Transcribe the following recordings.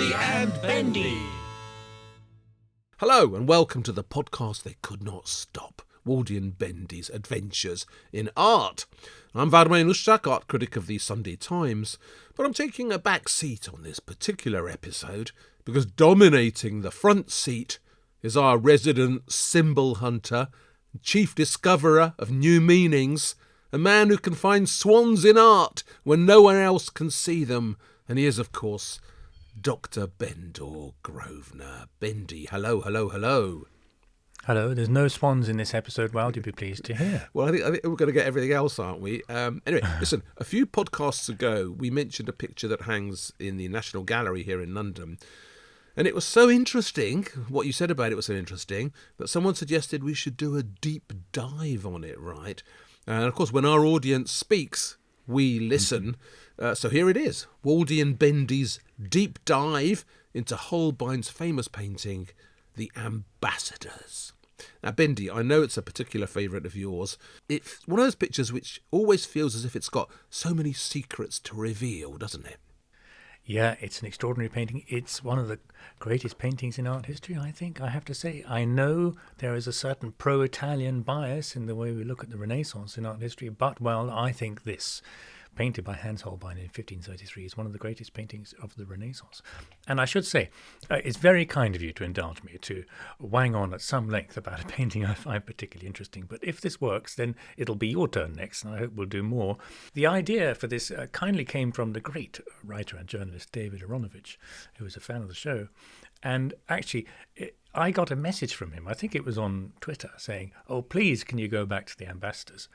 Waldy and Bendy. Hello and welcome to the podcast that could not stop, Waldy and Bendy's adventures in art. I'm Vladimir Luszczak, art critic of the Sunday Times, but I'm taking a back seat on this particular episode because dominating the front seat is our resident symbol hunter, chief discoverer of new meanings, a man who can find swans in art when no one else can see them, and he is, of course, Dr. Bendor Grosvenor. Bendy, hello. Hello, there's no swans in this episode, well, you'd be pleased to hear. Well, I think we're going to get everything else, aren't we? Anyway, listen, a few podcasts ago, we mentioned a picture that hangs in the National Gallery here in London. And it was so interesting, what you said about it was so interesting, that someone suggested we should do a deep dive on it, right? And of course, when our audience speaks, we listen. So here it is, Waldy and Bendy's deep dive into Holbein's famous painting, The Ambassadors. Now, Bendy, I know it's a particular favourite of yours. It's one of those pictures which always feels as if it's got so many secrets to reveal, doesn't it? Yeah, it's an extraordinary painting. It's one of the greatest paintings in art history, I think, I have to say. I know there is a certain pro-Italian bias in the way we look at the Renaissance in art history, but, well, I think this, painted by Hans Holbein in 1533, is one of the greatest paintings of the Renaissance. And I should say, it's very kind of you to indulge me to wang on at some length about a painting I find particularly interesting. But if this works, then it'll be your turn next, and I hope we'll do more. The idea for this kindly came from the great writer and journalist David Aronovich, who was a fan of the show. And actually, I got a message from him, I think it was on Twitter, saying, "Oh, please, can you go back to the Ambassadors?"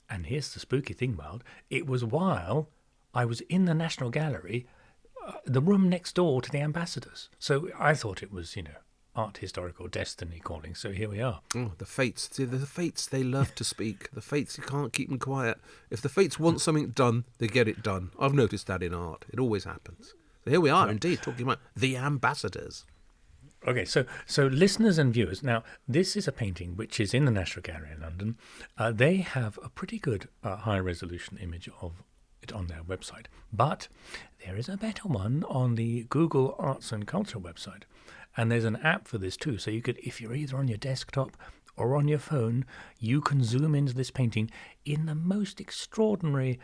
And here's the spooky thing, Wild. It was while I was in the National Gallery, the room next door to the Ambassadors. So I thought it was, art historical destiny calling. So here we are. Oh, the fates. See, the fates, they love to speak. The fates, you can't keep them quiet. If the fates want something done, they get it done. I've noticed that in art. It always happens. So here we are, indeed, talking about The Ambassadors. Okay, so listeners and viewers, now this is a painting which is in the National Gallery in London. They have a pretty good high-resolution image of it on their website, but there is a better one on the Google Arts and Culture website, and there's an app for this too. So you could, if you're either on your desktop or on your phone, you can zoom into this painting in the most extraordinary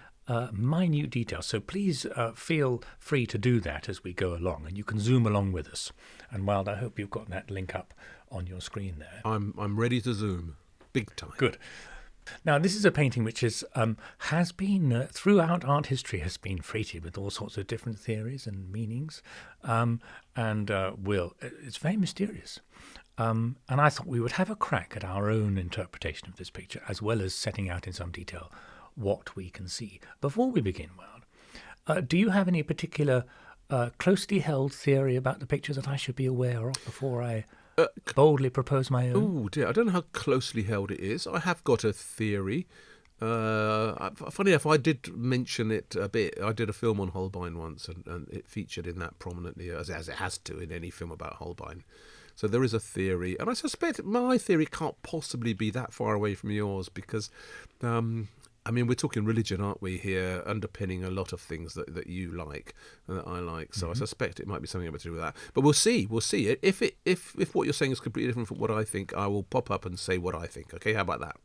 minute details. So please feel free to do that as we go along, and you can zoom along with us. And Wild, I hope you've got that link up on your screen there. I'm ready to zoom, big time. Good. Now, this is a painting which has been, throughout art history, has been freighted with all sorts of different theories and meanings, it's very mysterious. And I thought we would have a crack at our own interpretation of this picture, as well as setting out in some detail what we can see. Before we begin, Wild, do you have any particular closely held theory about the picture that I should be aware of before I boldly propose my own? Oh dear, I don't know how closely held it is. I have got a theory. Funny enough, I did mention it a bit. I did a film on Holbein once, and it featured in that prominently, as it has to in any film about Holbein. So there is a theory, and I suspect my theory can't possibly be that far away from yours because, we're talking religion, aren't we, here, underpinning a lot of things that you like and that I like. So I suspect it might be something to do with that. But we'll see. If what you're saying is completely different from what I think, I will pop up and say what I think. Okay, how about that?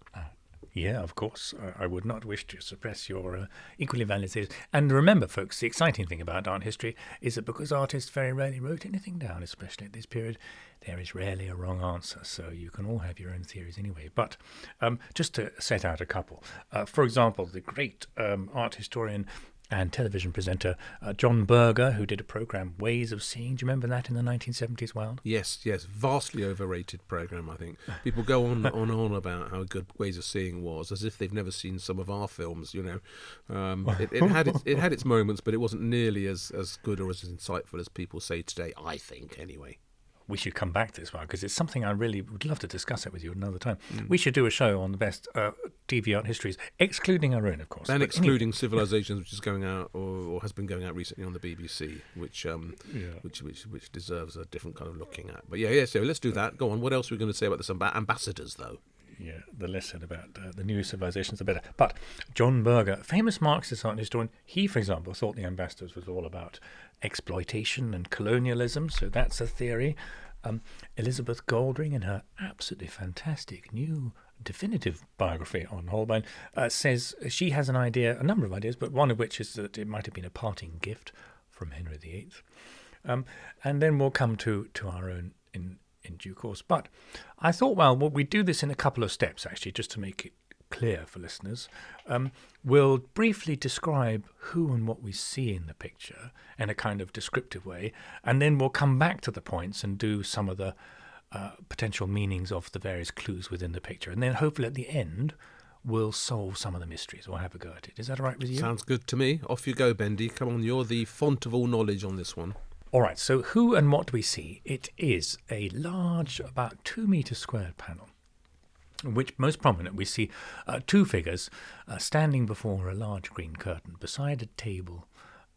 Yeah, of course. I would not wish to suppress your equally valid theories. And remember, folks, the exciting thing about art history is that because artists very rarely wrote anything down, especially at this period, there is rarely a wrong answer. So you can all have your own theories anyway. But just to set out a couple. For example, the great art historian and television presenter John Berger, who did a programme, Ways of Seeing. Do you remember that in the 1970s, Wild? Yes, vastly overrated programme, I think. People go on about how good Ways of Seeing was, as if they've never seen some of our films, It had its moments, but it wasn't nearly as good or as insightful as people say today, I think, anyway. We should come back to this one because it's something I really would love to discuss it with you another time. We should do a show on the best TV art histories, excluding our own, of course. And excluding Civilizations, which is going out or has been going out recently on the BBC, which deserves a different kind of looking at. But so let's do that. Go on. What else are we going to say about this Ambassadors, though? Yeah, the less said about the new civilizations, the better. But John Berger, famous Marxist art historian, he, for example, thought the ambassadors was all about exploitation and colonialism, so that's a theory. Elizabeth Goldring, in her absolutely fantastic new definitive biography on Holbein, says she has an idea, a number of ideas, but one of which is that it might have been a parting gift from Henry VIII. And then we'll come to our own in due course. But I thought, well, we do this in a couple of steps, actually, just to make it clear for listeners. We'll briefly describe who and what we see in the picture in a kind of descriptive way, and then we'll come back to the points and do some of the potential meanings of the various clues within the picture. And then hopefully at the end, we'll solve some of the mysteries or have a go at it. Is that all right with you? Sounds good to me. Off you go, Bendy. Come on, you're the font of all knowledge on this one. All right, so who and what do we see? It is a large, about 2 metre squared panel, in which most prominent we see two figures standing before a large green curtain beside a table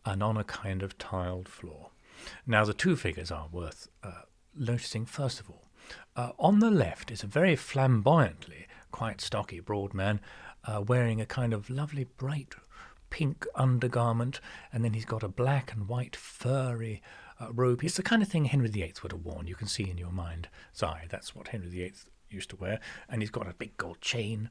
and on a kind of tiled floor. Now, the two figures are worth noticing, first of all. On the left is a very flamboyantly, quite stocky, broad man wearing a kind of lovely, bright pink undergarment, and then he's got a black and white furry robe. It's the kind of thing Henry VIII would have worn. You can see in your mind's eye that's what Henry VIII used to wear. And he's got a big gold chain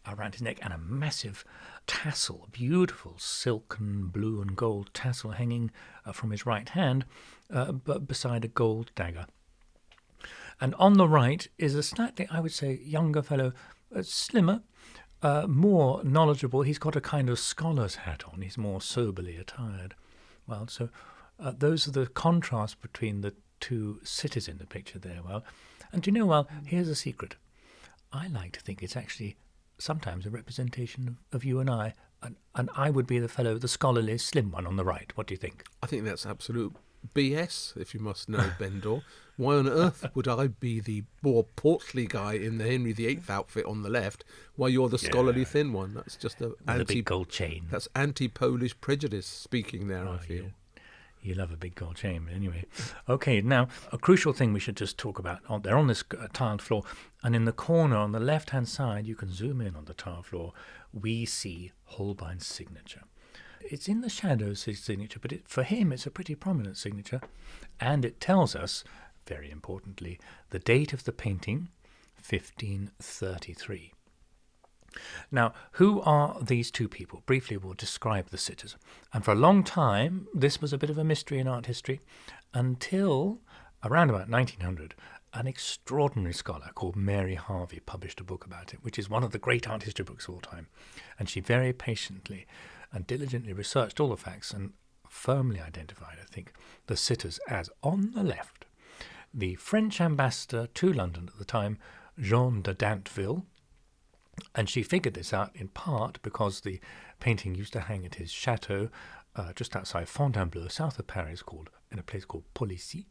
around his neck and a massive tassel, a beautiful silken blue and gold tassel hanging from his right hand, but beside a gold dagger. And on the right is a slightly, I would say, younger fellow, slimmer, more knowledgeable. He's got a kind of scholar's hat on. He's more soberly attired. Well, so those are the contrasts between the two cities in the picture there. Well, and do you know, well, here's a secret. I like to think it's actually sometimes a representation of you and I, and I would be the fellow, the scholarly, slim one on the right. What do you think? I think that's absolute BS, if you must know, Bendor. Why on earth would I be the more portly guy in the Henry VIII outfit on the left, while you're the scholarly thin one? That's just a big gold chain. That's anti-Polish prejudice speaking there, I feel. You love a big gold chain, but anyway. Okay, now, a crucial thing we should just talk about. They're on this tiled floor, and in the corner on the left-hand side, you can zoom in on the tiled floor, we see Holbein's signature. It's in the shadows, his signature, but for him it's a pretty prominent signature, and it tells us, very importantly, the date of the painting, 1533. Now, who are these two people? Briefly, we'll describe the sitters. And for a long time, this was a bit of a mystery in art history, until around about 1900, an extraordinary scholar called Mary Harvey published a book about it, which is one of the great art history books of all time. And she very patiently and diligently researched all the facts and firmly identified, I think, the sitters as, on the left, the French ambassador to London at the time, Jean de Dinteville. And she figured this out in part because the painting used to hang at his chateau just outside Fontainebleau, south of Paris, in a place called Policy.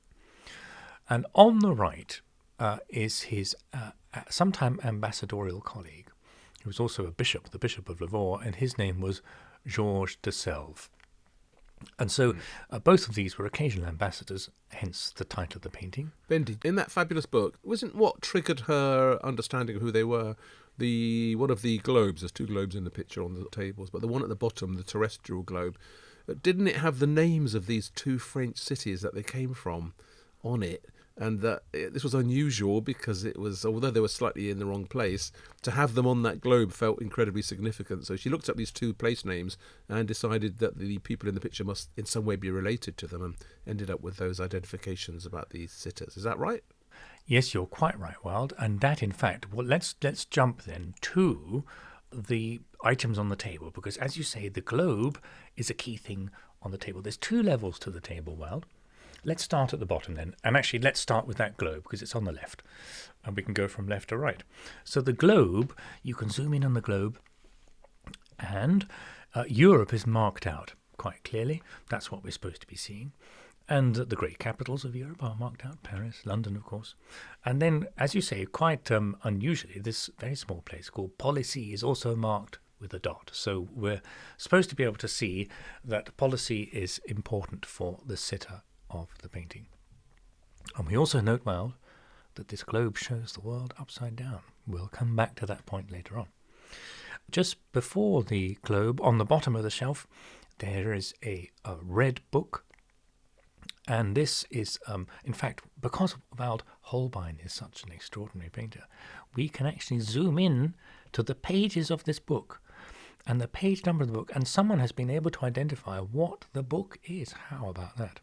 And on the right is his sometime ambassadorial colleague, who was also a bishop, the Bishop of Lavore, and his name was Georges de Selve. And so both of these were occasional ambassadors, hence the title of the painting. Bendy, in that fabulous book, wasn't what triggered her understanding of who they were one of the globes? There's two globes in the picture on the tables, but the one at the bottom, the terrestrial globe, didn't it have the names of these two French cities that they came from on it? And that this was unusual because it was, although they were slightly in the wrong place, to have them on that globe felt incredibly significant. So she looked up these two place names and decided that the people in the picture must in some way be related to them, and ended up with those identifications about these sitters. Is that right? Yes, you're quite right, Wild. And that, in fact, well, let's jump then to the items on the table, because as you say, the globe is a key thing on the table. There's two levels to the table, Wild. Let's start at the bottom then. And actually, let's start with that globe because it's on the left. And we can go from left to right. So the globe, you can zoom in on the globe. And Europe is marked out quite clearly. That's what we're supposed to be seeing. And the great capitals of Europe are marked out. Paris, London, of course. And then, as you say, quite unusually, this very small place called Policy is also marked with a dot. So we're supposed to be able to see that policy is important for the sitter of the painting. And we also note, well, that this globe shows the world upside down, We'll come back to that point later on. Just before the globe, on the bottom of the shelf, there is a red book. And this is, in fact, because Holbein is such an extraordinary painter, we can actually zoom in to the pages of this book and the page number of the book, and someone has been able to identify what the book is. How about that?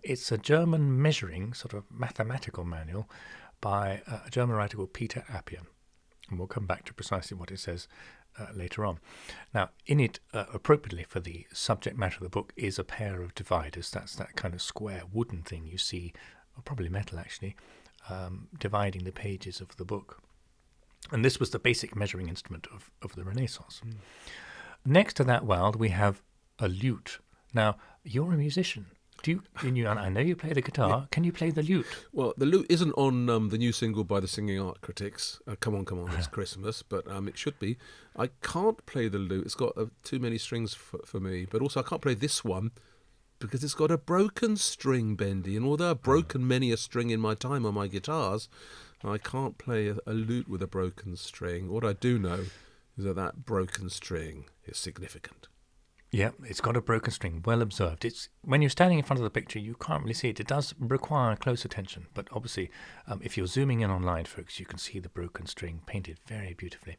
It's a German measuring, sort of mathematical manual by a German writer called Peter Appian. And we'll come back to precisely what it says later on. Now, in it, appropriately for the subject matter of the book, is a pair of dividers. That's that kind of square wooden thing you see, or probably metal actually, dividing the pages of the book. And this was the basic measuring instrument of the Renaissance. Next to that, Wild, we have a lute. Now, you're a musician. I know you play the guitar. Yeah. Can you play the lute? Well, the lute isn't on the new single by the Singing Art Critics, Come On, It's Christmas, but it should be. I can't play the lute. It's got too many strings for me, but also I can't play this one because it's got a broken string, Bendy, and although I've broken many a string in my time on my guitars, I can't play a lute with a broken string. What I do know is that broken string is significant. Yeah, it's got a broken string, well observed. It's when you're standing in front of the picture, you can't really see it. It does require close attention, but obviously, if you're zooming in online, folks, you can see the broken string painted very beautifully.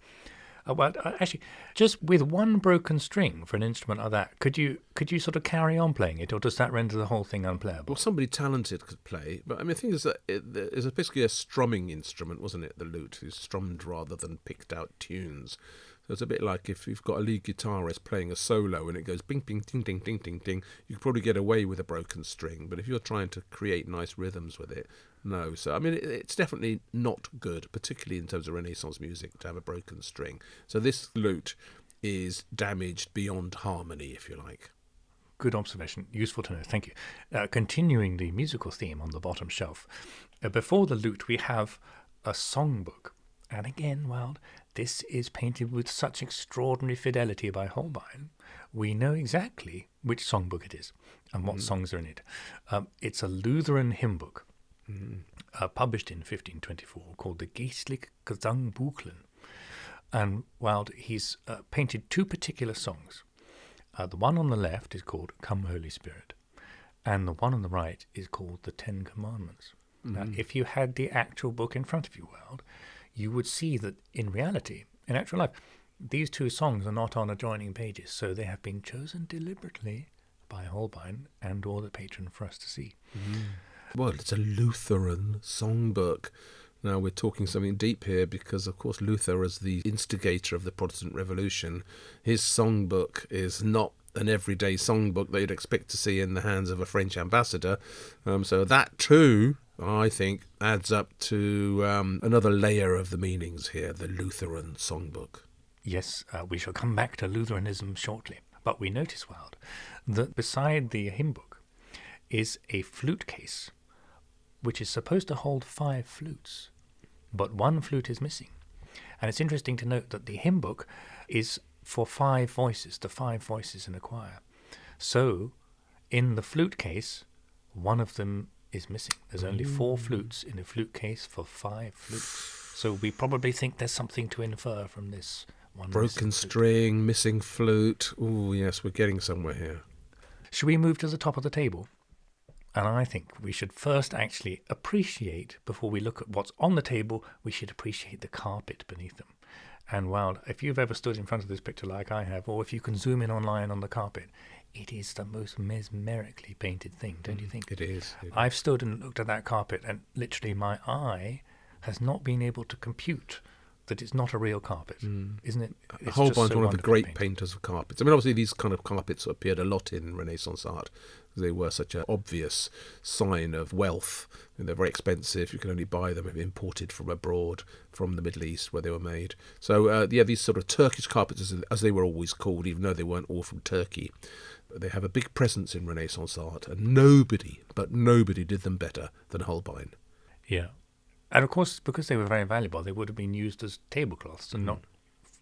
Actually, just with one broken string for an instrument like that, could you sort of carry on playing it, or does that render the whole thing unplayable? Well, somebody talented could play, but I mean, the thing is that it's basically a strumming instrument, wasn't it? The lute is strummed rather than picked out tunes. So it's a bit like if you've got a lead guitarist playing a solo and it goes bing, bing, ding, ding, ding, ding, ding, you could probably get away with a broken string. But if you're trying to create nice rhythms with it, no. So, I mean, it's definitely not good, particularly in terms of Renaissance music, to have a broken string. So this lute is damaged beyond harmony, if you like. Good observation. Useful to know. Thank you. Continuing the musical theme on the bottom shelf, before the lute we have a songbook. And again, Wild, this is painted with such extraordinary fidelity by Holbein. We know exactly which songbook it is and what songs are in it. It's a Lutheran hymn book, published in 1524, called the Geistliche Gesangbuchlen. And Wild, he's painted two particular songs. The one on the left is called Come Holy Spirit, and the one on the right is called the Ten Commandments. Now, if you had the actual book in front of you, Wild, you would see that in reality, in actual life, these two songs are not on adjoining pages, so they have been chosen deliberately by Holbein and or the patron for us to see. Well, it's a Lutheran songbook. Now, we're talking something deep here because, of course, Luther, as the instigator of the Protestant Revolution, his songbook is not an everyday songbook that you'd expect to see in the hands of a French ambassador. So that, too, I think, adds up to another layer of the meanings here, the Lutheran songbook. Yes, we shall come back to Lutheranism shortly. But we notice, Wild, that beside the hymn book is a flute case, which is supposed to hold 5 flutes, but one flute is missing. And it's interesting to note that the hymn book is for 5 voices, the 5 voices in a choir. So, in the flute case, one of them is missing. There's only 4 flutes in a flute case for 5 flutes. So we probably think there's something to infer from this one. Broken string, missing flute. Oh, yes, we're getting somewhere here. Should we move to the top of the table? And I think we should first actually appreciate, before we look at what's on the table, we should appreciate the carpet beneath them. And well, if you've ever stood in front of this picture like I have, or if you can zoom in online on the carpet, it is the most mesmerically painted thing, don't you think? It is. I've stood and looked at that carpet, and literally my eye has not been able to compute that it's not a real carpet, isn't it? Holbein's one of the great painters of carpets. I mean, obviously these kind of carpets appeared a lot in Renaissance art. They were such an obvious sign of wealth. And they're very expensive. You can only buy them imported from abroad, from the Middle East, where they were made. So, these sort of Turkish carpets, as they were always called, even though they weren't all from Turkey, they have a big presence in Renaissance art, and nobody did them better than Holbein. Yeah. And of course, because they were very valuable, they would have been used as tablecloths and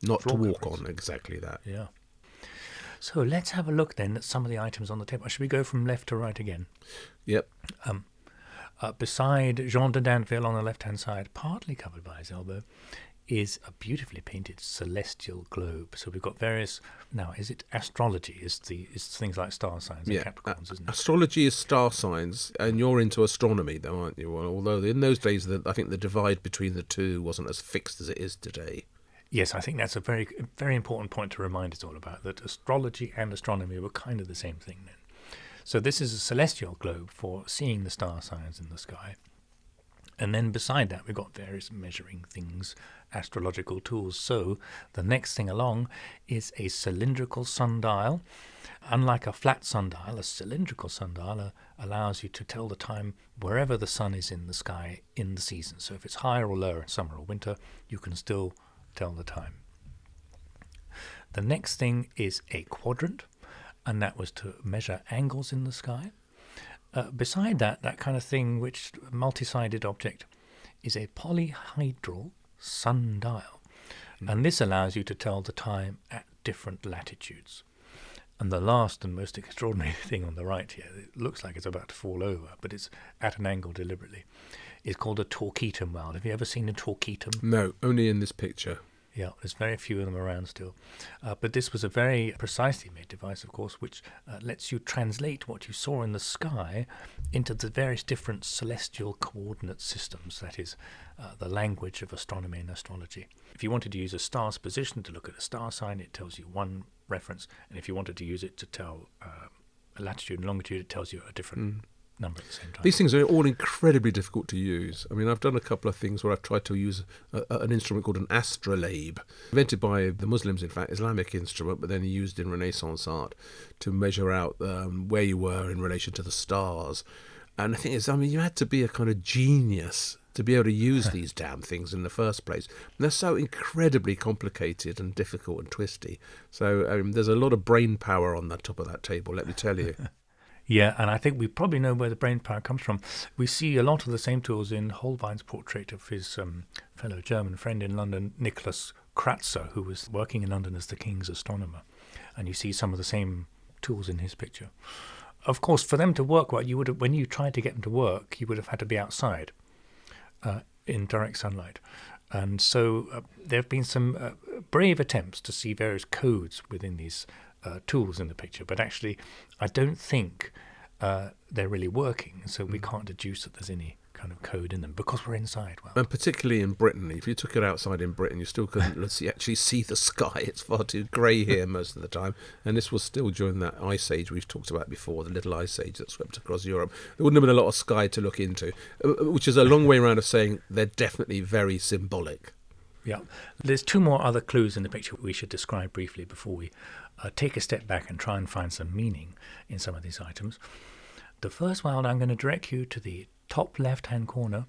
not to walk on. Exactly that. Yeah. So let's have a look then at some of the items on the table. Should we go from left to right again? Yep. Beside Jean de Danville on the left-hand side, partly covered by his elbow, is a beautifully painted celestial globe. So we've got various. Now, is it astrology? Is things like star signs and Capricorns, isn't it? Astrology is star signs, and you're into astronomy, though, aren't you? Well, although in those days, I think the divide between the two wasn't as fixed as it is today. Yes, I think that's a very, very important point to remind us all about, that astrology and astronomy were kind of the same thing then. So this is a celestial globe for seeing the star signs in the sky. And then beside that, we've got various measuring things, astrological tools. So the next thing along is a cylindrical sundial. Unlike a flat sundial, a cylindrical sundial allows you to tell the time wherever the sun is in the sky in the season. So if it's higher or lower in summer or winter, you can still tell the time. The next thing is a quadrant, and that was to measure angles in the sky. Beside that kind of thing, which multi-sided object, is a polyhedral sundial. And this allows you to tell the time at different latitudes. And the last and most extraordinary thing on the right here, it looks like it's about to fall over, but it's at an angle deliberately, is called a torquetum weld. Have you ever seen a torquetum? No, only in this picture. Yeah, there's very few of them around still. But this was a very precisely made device, of course, which lets you translate what you saw in the sky into the various different celestial coordinate systems, that is, the language of astronomy and astrology. If you wanted to use a star's position to look at a star sign, it tells you one reference, and if you wanted to use it to tell a latitude and longitude, it tells you a different number at the same time. These things are all incredibly difficult to use. I mean, I've done a couple of things where I've tried to use an instrument called an astrolabe, invented by the Muslims, in fact, Islamic instrument, but then used in Renaissance art to measure out where you were in relation to the stars. And the thing is, I mean, you had to be a kind of genius to be able to use these damn things in the first place. And they're so incredibly complicated and difficult and twisty. So there's a lot of brain power on the top of that table, let me tell you. Yeah, and I think we probably know where the brain power comes from. We see a lot of the same tools in Holbein's portrait of his fellow German friend in London, Nicholas Kratzer, who was working in London as the king's astronomer. And you see some of the same tools in his picture. Of course, for them to work well, you would have, when you tried to get them to work, you would have had to be outside in direct sunlight. And so there have been some brave attempts to see various codes within these tools in the picture, but actually I don't think they're really working, so we can't deduce that there's any kind of code in them because we're inside. Well, and particularly in Britain, if you took it outside in Britain, you still couldn't actually see the sky. It's far too grey here most of the time, and this was still during that ice age we've talked about before, the little ice age that swept across Europe. There wouldn't have been a lot of sky to look into, which is a long way around of saying they're definitely very symbolic. Yeah, there's two more other clues in the picture we should describe briefly before we take a step back and try and find some meaning in some of these items. The first one, I'm going to direct you to the top left-hand corner.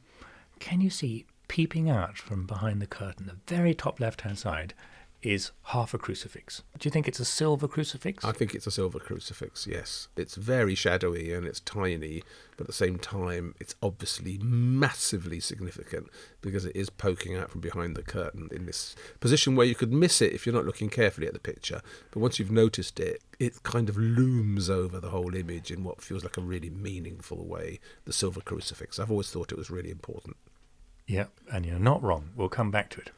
Can you see peeping out from behind the curtain, the very top left-hand side, is half a crucifix. Do you think it's a silver crucifix? I think it's a silver crucifix, yes. It's very shadowy and it's tiny, but at the same time it's obviously massively significant because it is poking out from behind the curtain in this position where you could miss it if you're not looking carefully at the picture. But once you've noticed it, it kind of looms over the whole image in what feels like a really meaningful way, the silver crucifix. I've always thought it was really important. Yeah, and you're not wrong. We'll come back to it.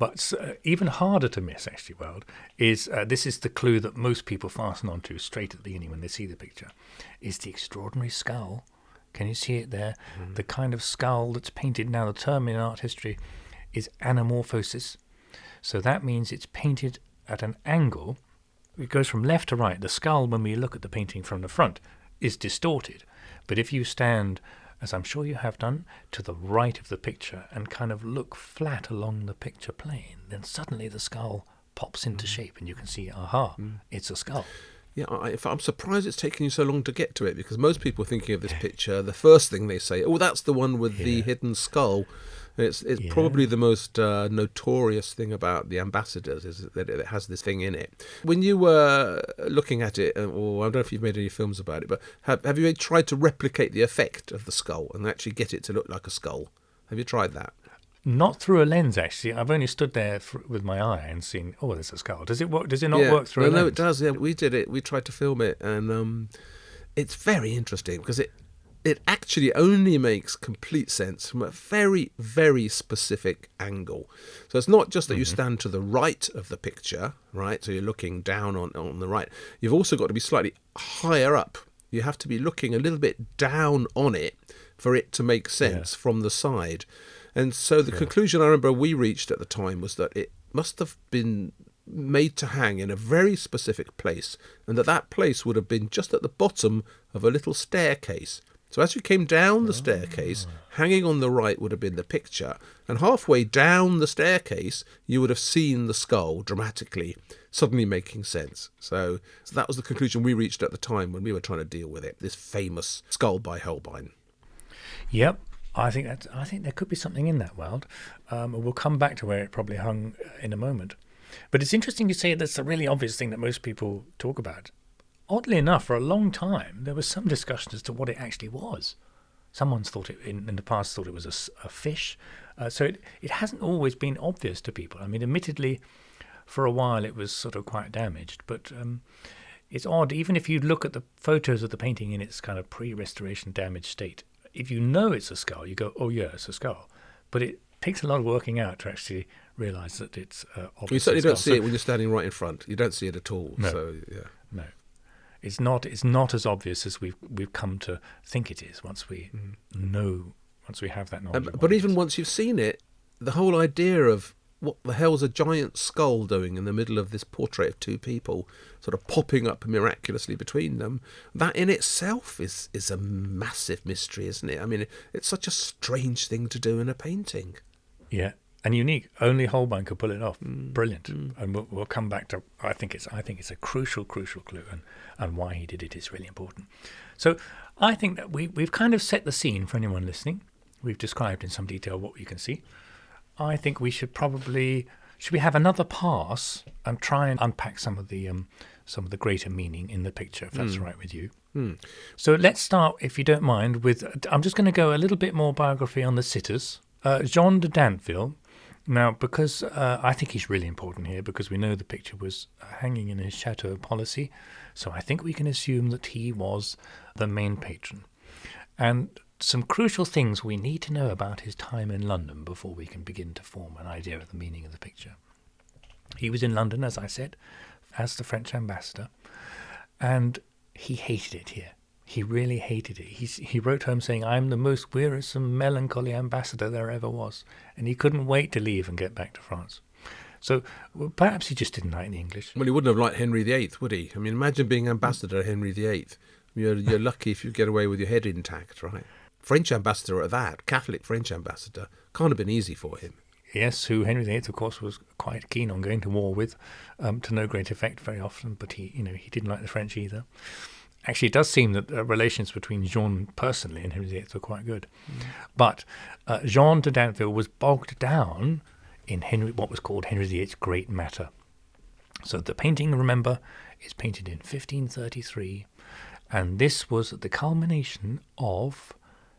But even harder to miss, actually, Weld, is this is the clue that most people fasten onto straight at the beginning when they see the picture, is the extraordinary skull. Can you see it there? Mm. The kind of skull that's painted. Now, the term in art history is anamorphosis. So that means it's painted at an angle. It goes from left to right. The skull, when we look at the painting from the front, is distorted. But if you stand, as I'm sure you have done, to the right of the picture and kind of look flat along the picture plane, then suddenly the skull pops into shape and you can see, it's a skull. Yeah, I'm surprised it's taken you so long to get to it, because most people thinking of this picture, the first thing they say, that's the one with the hidden skull. It's probably the most notorious thing about the ambassadors, is that it has this thing in it. When you were looking at it, or I don't know if you've made any films about it, but have you tried to replicate the effect of the skull and actually get it to look like a skull? Have you tried that? Not through a lens, actually. I've only stood there with my eye and seen, there's a skull. Does it work? Does it not work through a lens? No, it does. Yeah, we did it. We tried to film it, and it's very interesting because it actually only makes complete sense from a very, very specific angle. So it's not just that you stand to the right of the picture, right? So you're looking down on the right. You've also got to be slightly higher up. You have to be looking a little bit down on it for it to make sense from the side. And so the conclusion I remember we reached at the time was that it must have been made to hang in a very specific place, and that place would have been just at the bottom of a little staircase. So as you came down the staircase, hanging on the right would have been the picture, and halfway down the staircase you would have seen the skull dramatically, suddenly making sense. So that was the conclusion we reached at the time when we were trying to deal with it, this famous skull by Holbein. Yep. I think there could be something in that, Wald. We'll come back to where it probably hung in a moment. But it's interesting you say that's a really obvious thing that most people talk about. Oddly enough, for a long time, there was some discussion as to what it actually was. Someone's thought it, in the past, thought it was a fish. So it hasn't always been obvious to people. I mean, admittedly, for a while it was sort of quite damaged, but it's odd. Even if you look at the photos of the painting in its kind of pre-restoration damaged state, if you know it's a skull, you go, oh yeah, it's a skull. But it takes a lot of working out to actually realise that it's obviously You certainly a skull. don't see it when you're standing right in front. You don't see it at all. No. So yeah. No. It's not as obvious as we've come to think it is once we have that knowledge. But even once you've seen it, the whole idea of what the hell's a giant skull doing in the middle of this portrait of two people sort of popping up miraculously between them, that in itself is a massive mystery, isn't it? I mean, it's such a strange thing to do in a painting. Yeah, and unique. Only Holbein could pull it off. Brilliant. And we'll come back to. I think it's a crucial clue, and why he did it is really important. So I think that we've kind of set the scene for anyone listening. We've described in some detail what you can see. I think we should we have another pass and try and unpack some of the greater meaning in the picture, if that's all right with you. So let's start, if you don't mind, with I'm just going to go a little bit more biography on the sitters. Jean de Dinteville. Now, because I think he's really important here, because we know the picture was hanging in his chateau policy, so I think we can assume that he was the main patron. And some crucial things we need to know about his time in London before we can begin to form an idea of the meaning of the picture. He was in London, as I said, as the French ambassador, and he hated it here. He really hated it. He wrote home saying, "I'm the most wearisome, melancholy ambassador there ever was," and he couldn't wait to leave and get back to France. So perhaps he just didn't like the English. Well, he wouldn't have liked Henry VIII, would he? I mean, imagine being ambassador to Henry VIII. You're lucky if you get away with your head intact, right? French ambassador at that, Catholic French ambassador, can't have been easy for him. Yes, who Henry VIII, of course, was quite keen on going to war with, to no great effect very often, but he didn't like the French either. Actually, it does seem that relations between Jean personally and Henry VIII were quite good. But Jean de Dinteville was bogged down in what was called Henry VIII's great matter. So the painting, remember, is painted in 1533, and this was the culmination of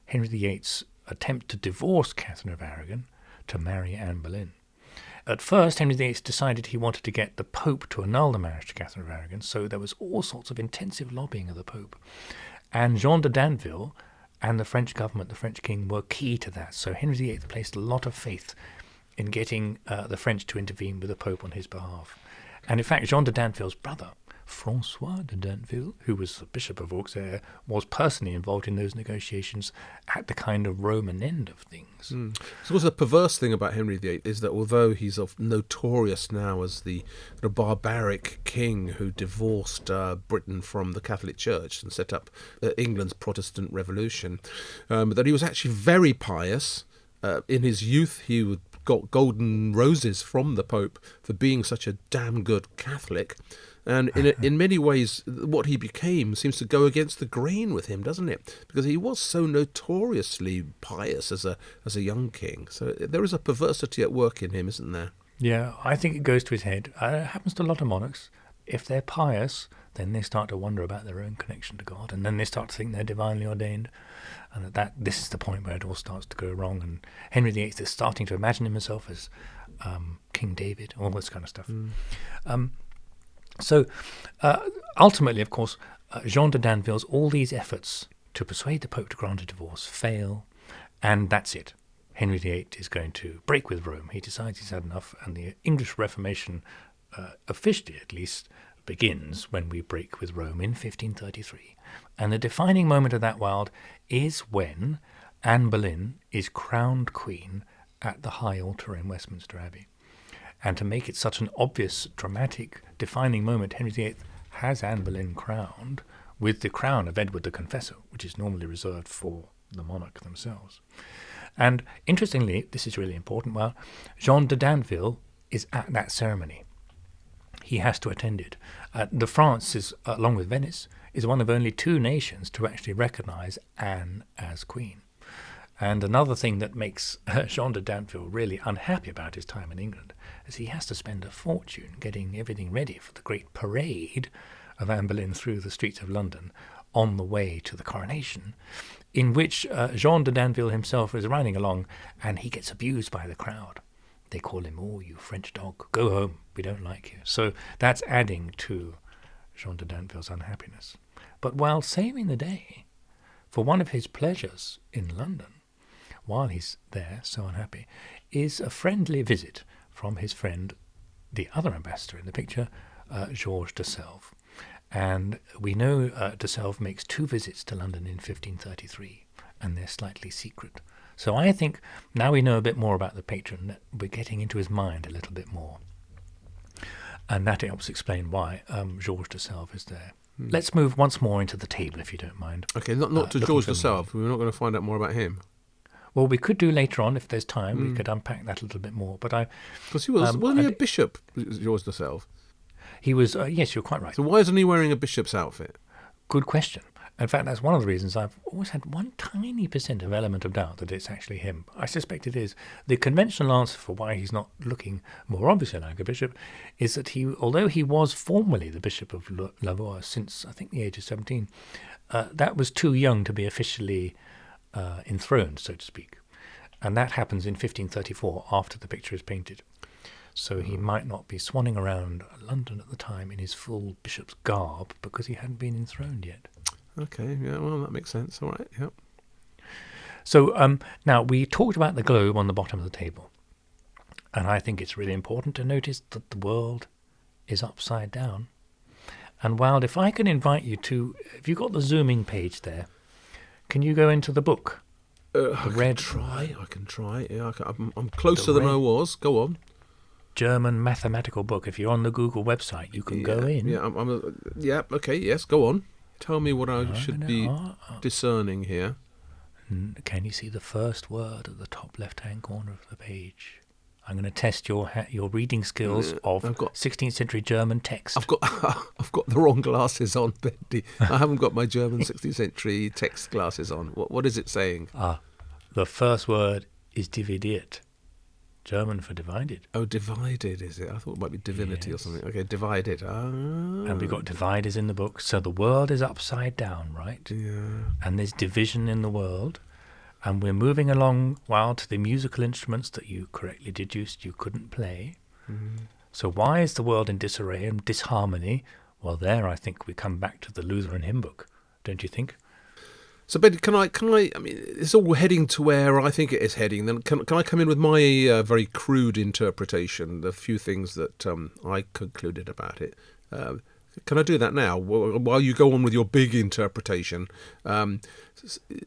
Henry VIII's attempt to divorce Catherine of Aragon to marry Anne Boleyn. At first, Henry VIII decided he wanted to get the Pope to annul the marriage to Catherine of Aragon, so there was all sorts of intensive lobbying of the Pope. And Jean de Dinteville and the French government, the French king, were key to that. So Henry VIII placed a lot of faith in getting the French to intervene with the Pope on his behalf. And in fact, Jean de Dinteville's brother, Francois de Dinteville, who was the Bishop of Auxerre, was personally involved in those negotiations at the kind of Roman end of things. So what's the perverse thing about Henry VIII is that although he's notorious now as the barbaric king who divorced Britain from the Catholic Church and set up England's Protestant Revolution, that he was actually very pious. In his youth, he got golden roses from the Pope for being such a damn good Catholic. And in many ways, what he became seems to go against the grain with him, doesn't it? Because he was so notoriously pious as a young king. So there is a perversity at work in him, isn't there? Yeah, I think it goes to his head. It happens to a lot of monarchs. If they're pious, then they start to wonder about their own connection to God, and then they start to think they're divinely ordained, and this is the point where it all starts to go wrong. And Henry VIII is starting to imagine himself as King David, all this kind of stuff. So ultimately, of course, Jean de Dinteville's all these efforts to persuade the Pope to grant a divorce fail, and that's it. Henry VIII is going to break with Rome. He decides he's had enough, and the English Reformation, officially at least, begins when we break with Rome in 1533. And the defining moment of that, Wild, is when Anne Boleyn is crowned queen at the high altar in Westminster Abbey. And to make it such an obvious, dramatic, defining moment, Henry VIII has Anne Boleyn crowned with the crown of Edward the Confessor, which is normally reserved for the monarch themselves. And interestingly, this is really important, well, Jean de Dinteville is at that ceremony. He has to attend it. France is, along with Venice, is one of only 2 nations to actually recognise Anne as queen. And another thing that makes Jean de Dinteville really unhappy about his time in England is he has to spend a fortune getting everything ready for the great parade of Anne Boleyn through the streets of London on the way to the coronation, in which Jean de Dinteville himself is running along, and he gets abused by the crowd. They call him, "Oh, you French dog, go home, we don't like you." So that's adding to Jean de Dinteville's unhappiness. But while saving the day, for one of his pleasures in London, while he's there, so unhappy, is a friendly visit from his friend, the other ambassador in the picture, Georges de Selve. And we know de Selve makes 2 visits to London in 1533, and they're slightly secret. So I think now we know a bit more about the patron, that we're getting into his mind a little bit more. And that helps explain why Georges de Selve is there. Let's move once more into the table, if you don't mind. Okay, not to Georges de Selve. We're not going to find out more about him. Well, we could do later on, if there's time. We could unpack that a little bit more. But because he was, wasn't he a bishop, Georges de Selve? He was, yes, you're quite right. So why isn't he wearing a bishop's outfit? Good question. In fact, that's one of the reasons I've always had one tiny % of element of doubt that it's actually him. I suspect it is. The conventional answer for why he's not looking more obviously like a bishop is that although he was formerly the Bishop of Lavaur since, I think, the age of 17, that was too young to be officially enthroned, so to speak. And that happens in 1534 after the picture is painted. So he might not be swanning around London at the time in his full bishop's garb because he hadn't been enthroned yet. Okay, yeah, well, that makes sense. All right, yeah. So now we talked about the globe on the bottom of the table. And I think it's really important to notice that the world is upside down. And Wild, if I can invite you to, if you've got the zooming page there, can you go into the book? I can try. Yeah, I'm closer than I was. Go on. German mathematical book. If you're on the Google website, you can go in. Yeah, okay, yes, go on. Tell me what I should be discerning here. Can you see the first word at the top left-hand corner of the page? I'm going to test your reading skills of 16th century German text. I've got the wrong glasses on, Bendy. I haven't got my German 16th century text glasses on. What is it saying? The first word is dividiert. German for divided. Oh, divided, is it? I thought it might be divinity or something. Okay, divided. And we've got dividers in the book. So the world is upside down, right? Yeah. And there's division in the world. And we're moving along, to the musical instruments that you correctly deduced you couldn't play. So why is the world in disarray and disharmony? Well, there I think we come back to the Lutheran hymn book, don't you think? So, Ben, can I mean, it's all heading to where I think it is heading. Then can I come in with my very crude interpretation, the few things that I concluded about it? Can I do that now while you go on with your big interpretation?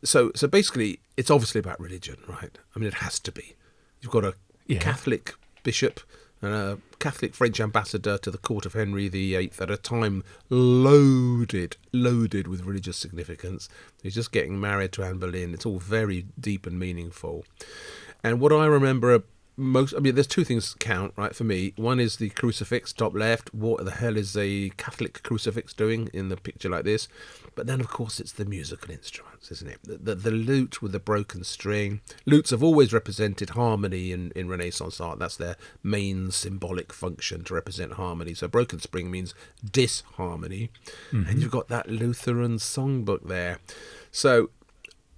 So basically, it's obviously about religion, right? I mean, it has to be. You've got a Catholic bishop and a Catholic French ambassador to the court of Henry VIII at a time loaded with religious significance. He's just getting married to Anne Boleyn. It's all very deep and meaningful. And what I remember there's 2 things count, right, for me. One is the crucifix, top left. What the hell is a Catholic crucifix doing in the picture like this? But then, of course, it's the musical instruments, isn't it? The lute with the broken string. Lutes have always represented harmony in Renaissance art. That's their main symbolic function, to represent harmony. So broken string means disharmony. And you've got that Lutheran songbook there. So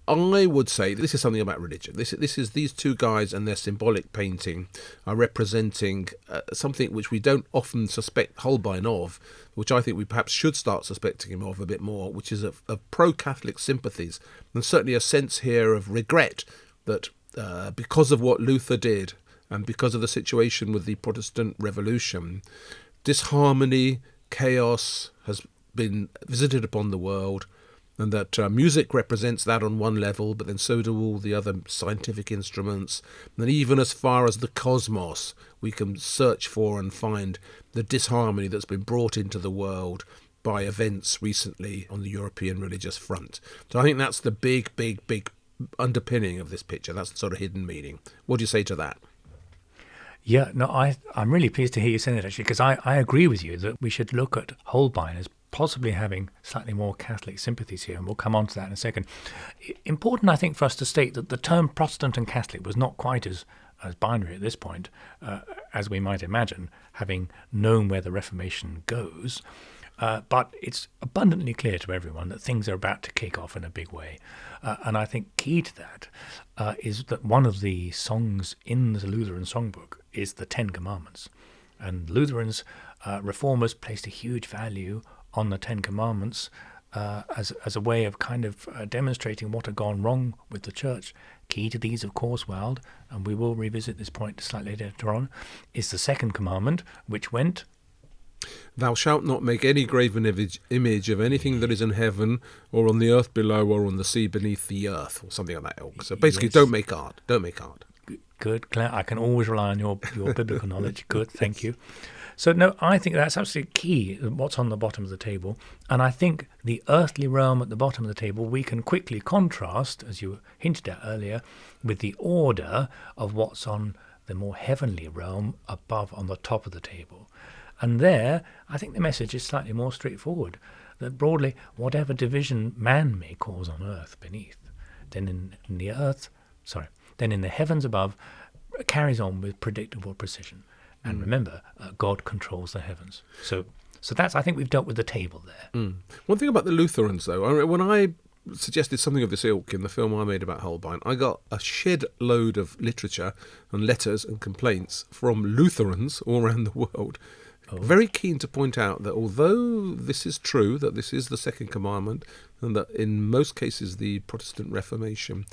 I would say this is something about religion. This is these two guys and their symbolic painting are representing something which we don't often suspect Holbein of, which I think we perhaps should start suspecting him of a bit more, which is of pro-Catholic sympathies, and certainly a sense here of regret that because of what Luther did and because of the situation with the Protestant Revolution, disharmony, chaos has been visited upon the world, and that music represents that on one level, but then so do all the other scientific instruments. And even as far as the cosmos, we can search for and find the disharmony that's been brought into the world by events recently on the European religious front. So I think that's the big underpinning of this picture. That's the sort of hidden meaning. What do you say to that? Yeah, no, I'm really pleased to hear you say that, actually, because I agree with you that we should look at Holbein as possibly having slightly more Catholic sympathies here, and we'll come on to that in a second. Important, I think, for us to state that the term Protestant and Catholic was not quite as binary at this point, as we might imagine, having known where the Reformation goes. But it's abundantly clear to everyone that things are about to kick off in a big way. And I think key to that is that one of the songs in the Lutheran songbook is the Ten Commandments. And Lutherans, reformers, placed a huge value on the Ten Commandments as a way of kind of demonstrating what had gone wrong with the church. Key to these, of course, Wild, and we will revisit this point slightly later on, is the second commandment, which went, "Thou shalt not make any graven image of anything that is in heaven or on the earth below or on the sea beneath the earth," or something like that ilk. So basically, Yes. Don't make art. Don't make art. Good, Claire. I can always rely on your biblical knowledge. Good, thank you. So, no, I think that's absolutely key, what's on the bottom of the table. And I think the earthly realm at the bottom of the table, we can quickly contrast, as you hinted at earlier, with the order of what's on the more heavenly realm above on the top of the table. And there, I think the message is slightly more straightforward, that broadly, whatever division man may cause on earth beneath, then in the heavens above, carries on with predictable precision. And remember, God controls the heavens. So that's, I think we've dealt with the table there. One thing about the Lutherans, though, when I suggested something of this ilk in the film I made about Holbein, I got a shed load of literature and letters and complaints from Lutherans all around the world. Very keen to point out that although this is true, that this is the second commandment, and that in most cases the Protestant Reformation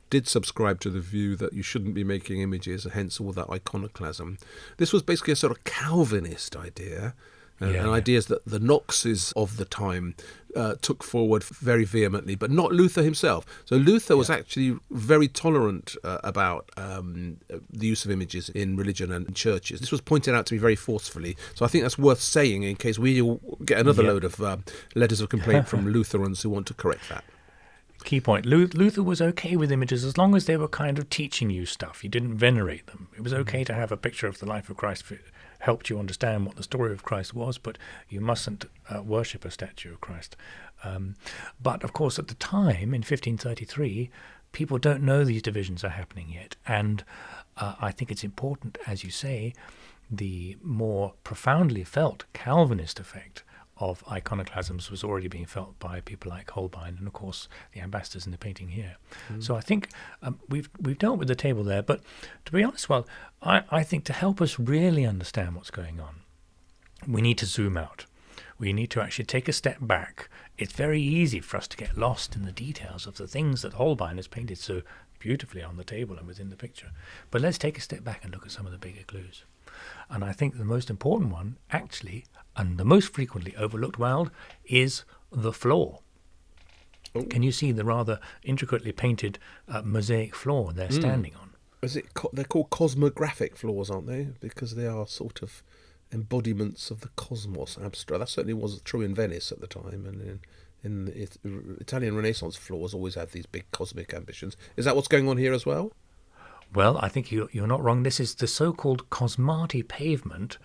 did subscribe to the view that you shouldn't be making images, hence all that iconoclasm, this was basically a sort of Calvinist idea, and ideas that the Knoxes of the time took forward very vehemently, but not Luther himself. So Luther was actually very tolerant about the use of images in religion and churches. This was pointed out to me very forcefully. So I think that's worth saying in case we get another load of letters of complaint from Lutherans who want to correct that. Key point. Luther was okay with images as long as they were kind of teaching you stuff. You didn't venerate them. It was okay to have a picture of the life of Christ if it helped you understand what the story of Christ was, but you mustn't worship a statue of Christ. But, of course, at the time, in 1533, people don't know these divisions are happening yet. And I think it's important, as you say, the more profoundly felt Calvinist effect of iconoclasms was already being felt by people like Holbein and, of course, the ambassadors in the painting here. So I think we've dealt with the table there. But to be honest, well, I think to help us really understand what's going on, we need to zoom out. We need to actually take a step back. It's very easy for us to get lost in the details of the things that Holbein has painted so beautifully on the table and within the picture. But let's take a step back and look at some of the bigger clues. And I think the most important one, actually, and the most frequently overlooked, Wild, is the floor. Oh. Can you see the rather intricately painted mosaic floor they're standing on? They're called cosmographic floors, aren't they? Because they are sort of embodiments of the cosmos, abstract. That certainly was true in Venice at the time, and in the Italian Renaissance floors always had these big cosmic ambitions. Is that what's going on here as well? Well, I think you're not wrong. This is the so-called Cosmati pavement,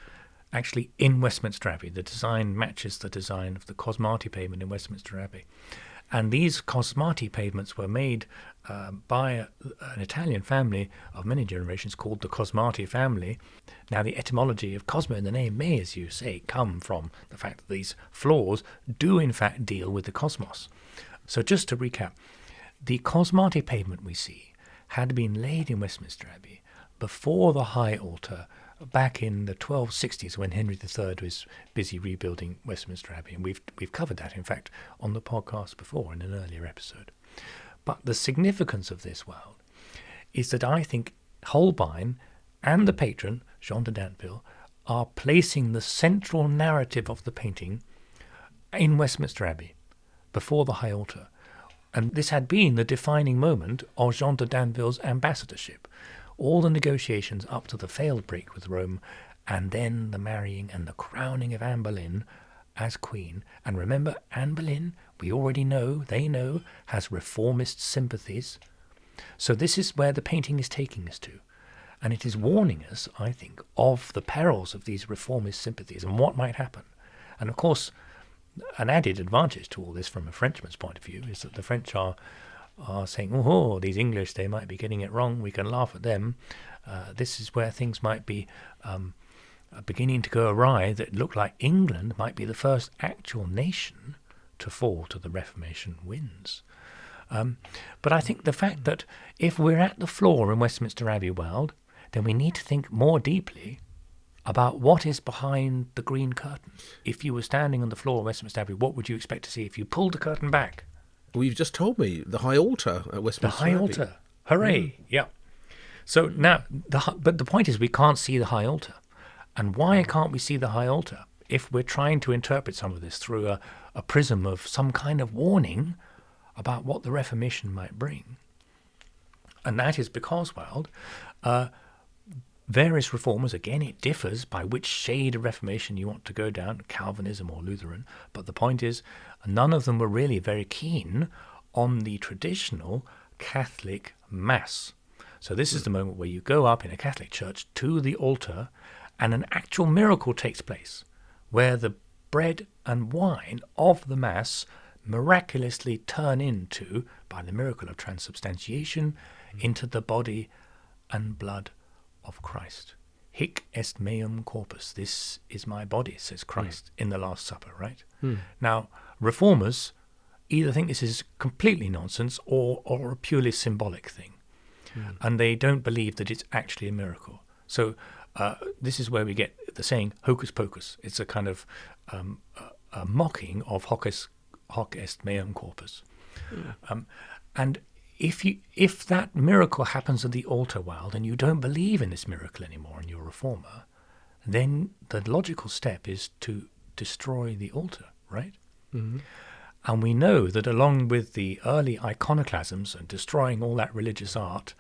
actually in Westminster Abbey. The design matches the design of the Cosmati pavement in Westminster Abbey. And these Cosmati pavements were made by an Italian family of many generations called the Cosmati family. Now, the etymology of Cosmo in the name may, as you say, come from the fact that these floors do in fact deal with the cosmos. So just to recap, the cosmatic pavement we see had been laid in Westminster Abbey before the high altar back in the 1260s when Henry III was busy rebuilding Westminster Abbey. And we've covered that, in fact, on the podcast before in an earlier episode. But the significance of this, well, is that I think Holbein and the patron, Jean de Dinteville, are placing the central narrative of the painting in Westminster Abbey before the high altar. And this had been the defining moment of Jean de Dinteville's ambassadorship. All the negotiations up to the failed break with Rome, and then the marrying and the crowning of Anne Boleyn as queen. And remember, Anne Boleyn, we already know, they know, has reformist sympathies. So this is where the painting is taking us to. And it is warning us, I think, of the perils of these reformist sympathies and what might happen. And of course, an added advantage to all this from a Frenchman's point of view is that the French are saying, oh, these English, they might be getting it wrong, we can laugh at them. This is where things might be beginning to go awry, that look like England might be the first actual nation to fall to the Reformation winds. But I think the fact that if we're at the floor in Westminster Abbey World, then we need to think more deeply about what is behind the green curtain. If you were standing on the floor of Westminster Abbey, what would you expect to see if you pulled the curtain back? Well, you've just told me the high altar at Westminster The high Abbey. altar. Hooray. Yeah. So now, but the point is we can't see the high altar. And why can't we see the high altar? If we're trying to interpret some of this through a prism of some kind of warning about what the Reformation might bring. And that is because, well, various reformers, again, it differs by which shade of Reformation you want to go down, Calvinism or Lutheran. But the point is, none of them were really very keen on the traditional Catholic Mass. So this is the moment where you go up in a Catholic church to the altar and an actual miracle takes place, where the bread and wine of the Mass miraculously turn into, by the miracle of transubstantiation, into the body and blood of Christ. Hic est meum corpus. This is my body, says Christ in the Last Supper, right? Now, reformers either think this is completely nonsense or a purely symbolic thing. And they don't believe that it's actually a miracle. So this is where we get the saying hocus pocus. It's a kind of a mocking of hoc est meum corpus. And if that miracle happens at the altar, well, then you don't believe in this miracle anymore and you're a reformer, then the logical step is to destroy the altar, right? And we know that along with the early iconoclasms and destroying all that religious art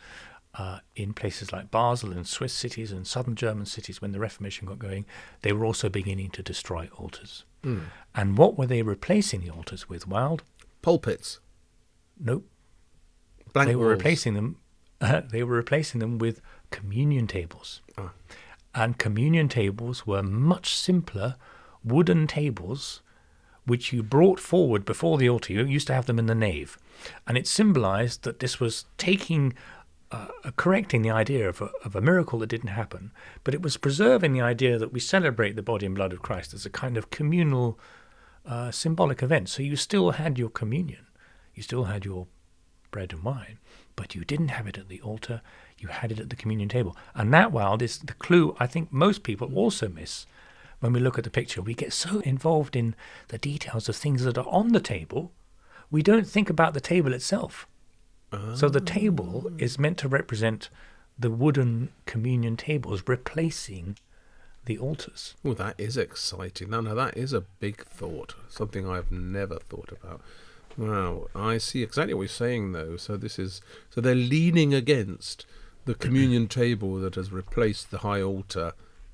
in places like Basel and Swiss cities and southern German cities when the Reformation got going, they were also beginning to destroy altars. And what were they replacing the altars with, Wild? Pulpits. Nope. Blank They were walls. replacing them. They were replacing them with communion tables, and communion tables were much simpler wooden tables, which you brought forward before the altar. You used to have them in the nave, and it symbolized that this was correcting the idea of a miracle that didn't happen, but it was preserving the idea that we celebrate the body and blood of Christ as a kind of communal, symbolic event. So you still had your communion, you still had your bread and wine, but you didn't have it at the altar, you had it at the communion table. And that, Wild, is the clue I think most people also miss when we look at the picture. We get so involved in the details of things that are on the table, we don't think about the table itself. So the table is meant to represent the wooden communion tables replacing the altars. Oh, that is exciting. No, that is a big thought. Something I've never thought about. Wow, I see exactly what you're saying, though. So they're leaning against the communion table that has replaced the high altar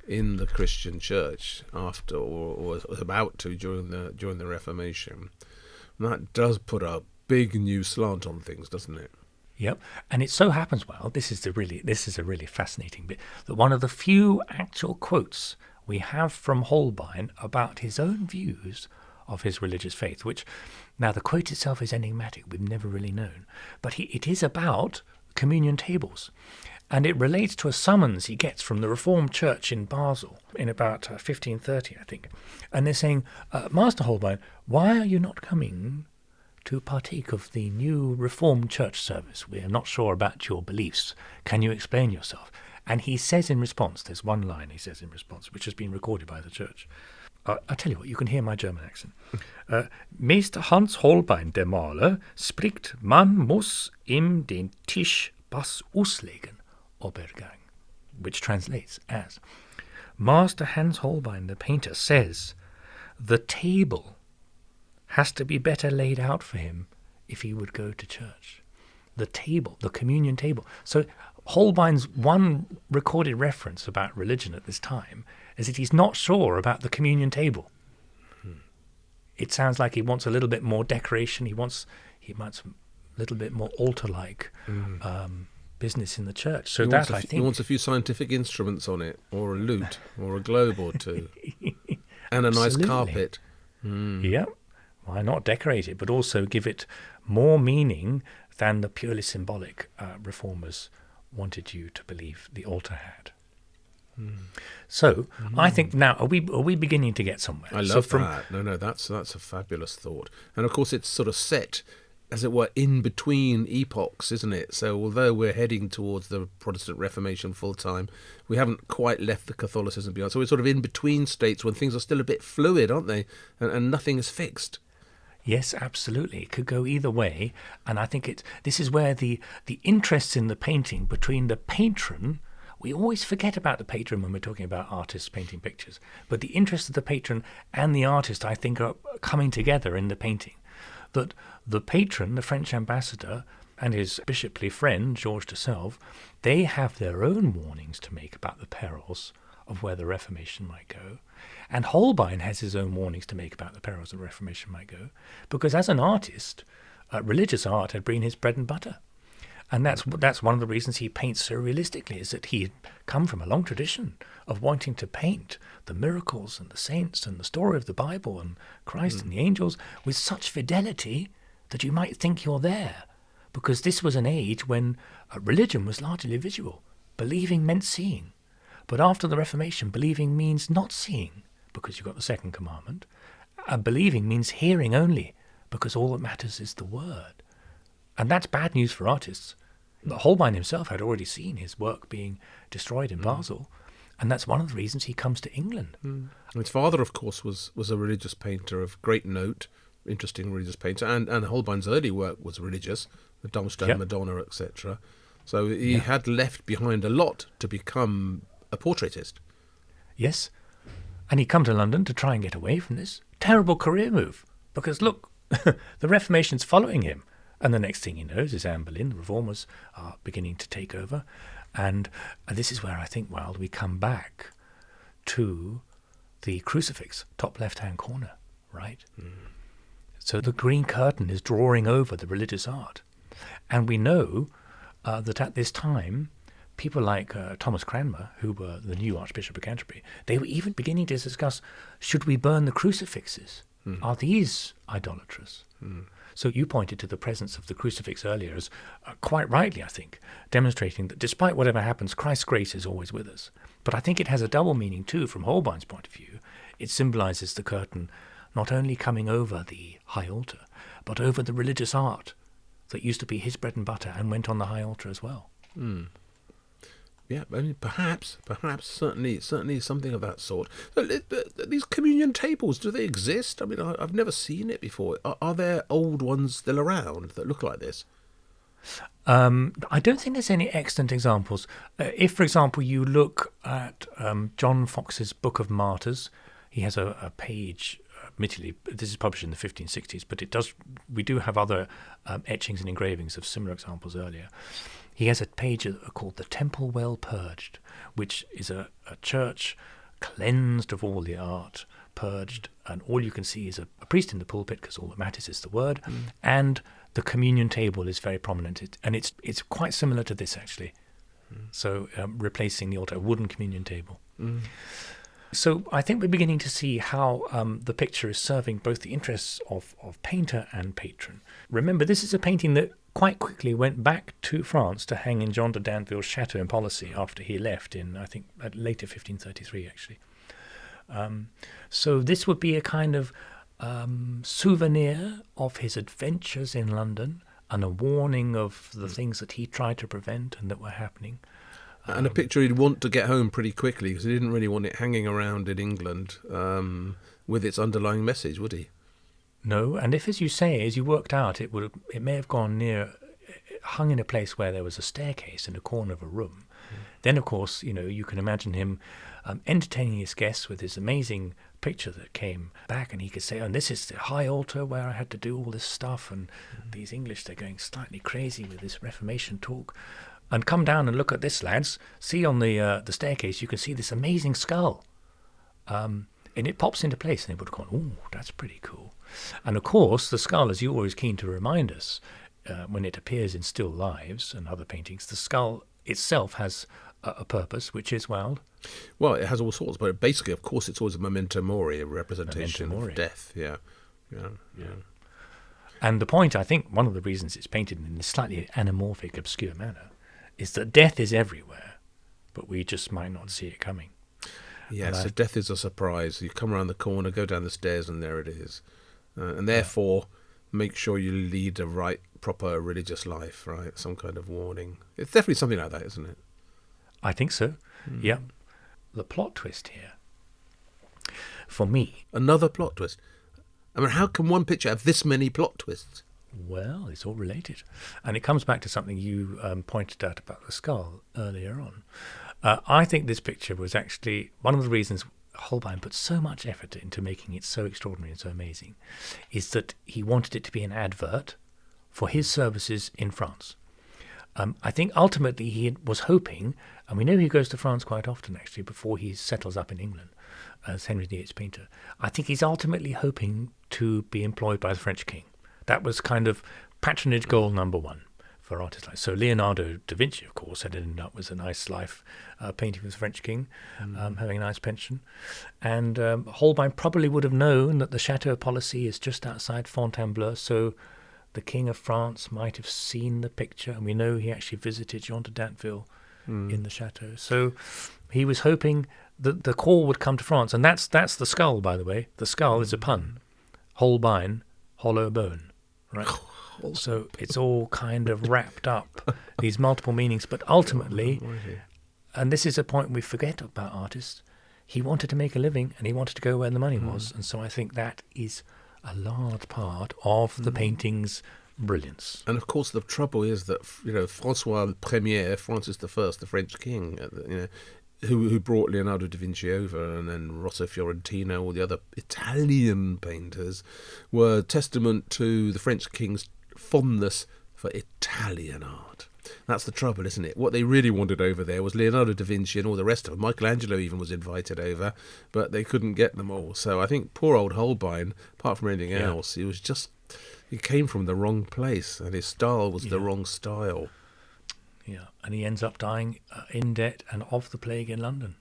in the Christian church after, or was about to during the Reformation. And that does put a big new slant on things, doesn't it? Yep, and it so happens, well, this is a really fascinating bit, that one of the few actual quotes we have from Holbein about his own views of his religious faith, which, now the quote itself is enigmatic, we've never really known, but it is about communion tables, and it relates to a summons he gets from the Reformed Church in Basel in about 1530, I think, and they're saying, Master Holbein, why are you not coming to partake of the new Reformed church service. We are not sure about your beliefs. Can you explain yourself? And he says in response, there's one line he says in response, which has been recorded by the church. I'll tell you what, you can hear my German accent. Meister Hans Holbein, der Maler, spricht, man muss ihm den Tisch was auslegen, Obergang, which translates as, Master Hans Holbein, the painter, says, the table has to be better laid out for him if he would go to church. The table, the communion table. So Holbein's one recorded reference about religion at this time is that he's not sure about the communion table. It sounds like he wants a little bit more decoration. He wants a little bit more altar-like business in the church. So that, I think, he wants a few scientific instruments on it, or a lute, or a globe or two, and a nice carpet. Yeah, why not decorate it, but also give it more meaning than the purely symbolic reformers wanted you to believe the altar had. So I think now are we beginning to get somewhere? I love that. No, that's a fabulous thought. And of course, it's sort of set, as it were, in between epochs, isn't it? So although we're heading towards the Protestant Reformation full time, we haven't quite left the Catholicism behind. So we're sort of in between states when things are still a bit fluid, aren't they? And nothing is fixed. Yes, absolutely. It could go either way. And I think this is where the interest in the painting between the patron, we always forget about the patron when we're talking about artists painting pictures, but the interest of the patron and the artist, I think, are coming together in the painting. That the patron, the French ambassador, and his bishoply friend, Georges de Selve, they have their own warnings to make about the perils of where the Reformation might go. And Holbein has his own warnings to make about the perils of the Reformation might go, because as an artist, religious art had been his bread and butter. And that's one of the reasons he paints so realistically, is that he had come from a long tradition of wanting to paint the miracles and the saints and the story of the Bible and Christ and the angels with such fidelity that you might think you're there, because this was an age when religion was largely visual. Believing meant seeing. But after the Reformation, believing means not seeing, because you've got the second commandment. Believing means hearing only, because all that matters is the word. And that's bad news for artists. But Holbein himself had already seen his work being destroyed in Basel, and that's one of the reasons he comes to England. His father, of course, was a religious painter of great note, interesting religious painter, and Holbein's early work was religious, the Dumbstone Madonna, etc. So he had left behind a lot to become a portraitist. Yes, and he'd come to London to try and get away from this. Terrible career move, because look, the Reformation's following him. And the next thing he knows is Anne Boleyn, the reformers are beginning to take over. And this is where I think, Wilde, we come back to the crucifix, top left-hand corner, right? So the green curtain is drawing over the religious art. And we know that at this time, people like Thomas Cranmer, who were the new Archbishop of Canterbury, they were even beginning to discuss, should we burn the crucifixes? Are these idolatrous? So you pointed to the presence of the crucifix earlier as, quite rightly, I think, demonstrating that despite whatever happens, Christ's grace is always with us. But I think it has a double meaning too from Holbein's point of view. It symbolises the curtain not only coming over the high altar, but over the religious art that used to be his bread and butter and went on the high altar as well. Yeah, I mean, perhaps, certainly something of that sort. These communion tables, do they exist? I mean, I've never seen it before. Are there old ones still around that look like this? I don't think there's any extant examples. If, for example, you look at John Fox's Book of Martyrs, he has a page. Admittedly, this is published in the 1560s, but we do have other etchings and engravings of similar examples earlier. He has a page called The Temple Well Purged, which is a church cleansed of all the art, purged, and all you can see is a priest in the pulpit, because all that matters is the word, and the communion table is very prominent, and it's quite similar to this, actually. So replacing the altar, a wooden communion table. So I think we're beginning to see how the picture is serving both the interests of painter and patron. Remember, this is a painting that quite quickly went back to France to hang in John de Danville's chateau in Policy after he left in, I think, later 1533, actually. So this would be a kind of souvenir of his adventures in London and a warning of the things that he tried to prevent and that were happening. And a picture he'd want to get home pretty quickly because he didn't really want it hanging around in England with its underlying message, would he? No, and if, as you say, as you worked out, it may have gone near, hung in a place where there was a staircase in a corner of a room. Then, of course, you can imagine him entertaining his guests with his amazing picture that came back, and he could say, and this is the high altar where I had to do all this stuff, and these English, they're going slightly crazy with this Reformation talk. And come down and look at this, lads. See on the staircase, you can see this amazing skull. And it pops into place, and they would have gone, oh, that's pretty cool. And, of course, the skull, as you're always keen to remind us, when it appears in still lifes and other paintings, the skull itself has a purpose, which is, well, it has all sorts, but basically, of course, it's always a memento mori, a representation of death. Yeah. And the point, I think, one of the reasons it's painted in this slightly anamorphic, obscure manner is that death is everywhere, but we just might not see it coming. Yeah, so death is a surprise. You come around the corner, go down the stairs, and there it is. And therefore, make sure you lead a right, proper religious life, right? Some kind of warning. It's definitely something like that, isn't it? I think so, yeah. The plot twist here, for me... Another plot twist. I mean, how can one picture have this many plot twists? Well, it's all related. And it comes back to something you pointed out about the skull earlier on. I think this picture was actually one of the reasons Holbein put so much effort into making it so extraordinary and so amazing, is that he wanted it to be an advert for his services in France. I think ultimately he was hoping, and we know he goes to France quite often actually before he settles up in England as Henry VIII's painter. I think he's ultimately hoping to be employed by the French king. That was kind of patronage goal number one for artists like. So Leonardo da Vinci, of course, had ended up with a nice life painting with the French king, having a nice pension. And Holbein probably would have known that the Chateau Policy is just outside Fontainebleau, so the King of France might have seen the picture, and we know he actually visited Jean de Dinteville in the chateau. So he was hoping that the call would come to France, and that's the skull, by the way. The skull is a pun. Holbein, hollow bone, right? So it's all kind of wrapped up, these multiple meanings. But ultimately, and this is a point we forget about artists, he wanted to make a living, and he wanted to go where the money was. And so I think that is a large part of the painting's brilliance. And of course, the trouble is that François Premier, Francis I, the French king, who brought Leonardo da Vinci over, and then Rosso Fiorentino, all the other Italian painters, were testament to the French king's fondness for Italian art. That's the trouble, isn't it? What they really wanted over there was Leonardo da Vinci and all the rest of them. Michelangelo even was invited over, but they couldn't get them all. So I think poor old Holbein, apart from anything else, he came from the wrong place, and his style was the wrong style. Yeah, and he ends up dying in debt and of the plague in London.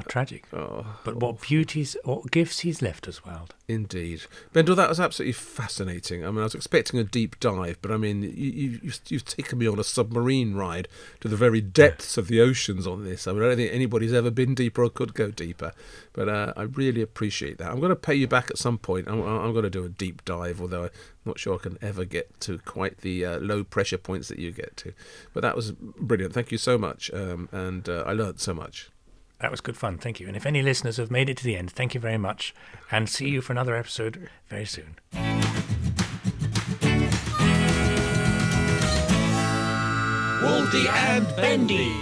Tragic. But what beauties or gifts he's left us, Wild. Indeed. Bendel, that was absolutely fascinating. I mean, I was expecting a deep dive, but I mean, you've taken me on a submarine ride to the very depths of the oceans on this. I mean, I don't think anybody's ever been deeper or could go deeper, but I really appreciate that. I'm going to pay you back at some point. I'm going to do a deep dive, although I'm not sure I can ever get to quite the low pressure points that you get to. But that was brilliant. Thank you so much, and I learned so much. That was good fun, thank you. And if any listeners have made it to the end, thank you very much, and see you for another episode very soon. Waldy and Bendy.